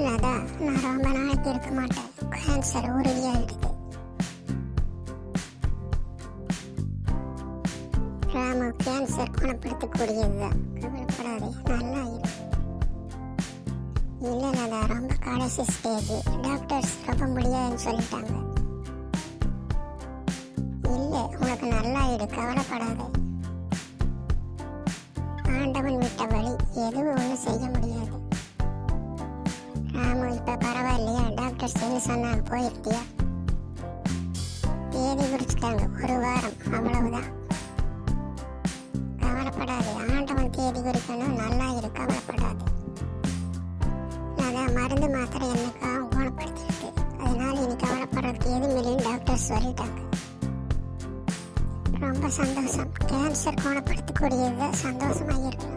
லதா, நான் ரொம்ப நாளைக்கு இருக்க மாட்டேன். கேன்சர் உறுதியாயிடுது. ராமு, கேன்சர் குணப்படுத்தக்கூடியதுதான், கவலைப்படாதே, நல்லா இரு. இல்லை லதா, ரொம்ப கடைசி ஸ்டேஜ். டாக்டர்ஸ் ரொம்ப முடியாதுன்னு சொல்லிட்டாங்க. இல்லை, உனக்கு நல்லா இரு, கவலைப்படாதே. ஆண்டவன் விட்ட வழி, எதுவும் ஒன்றும் செய்ய முடியாது. ராமு, இப்ப பரவாயில்லையா? டாக்டர்ஸ் என்ன சொன்னாங்க, போயிருக்கியா? தேதி குறிச்சிட்டாங்க, 1 வாரம், அவ்வளவுதான். கவலைப்படாது, ஆண்டவன் தேதி குறிக்கணும். நல்லா இரு, கவலைப்படாது. அதான் மருந்து மாத்திரை என்னக்காக குணப்படுத்திருக்கு. அதனால இனி கவலைப்படுறதுக்கு எதுவும் இல்லைன்னு டாக்டர் சொல்லிட்டாங்க. ரொம்ப சந்தோஷம். கேன்சர் குணப்படுத்தக்கூடியது, சந்தோஷமா இருக்கு.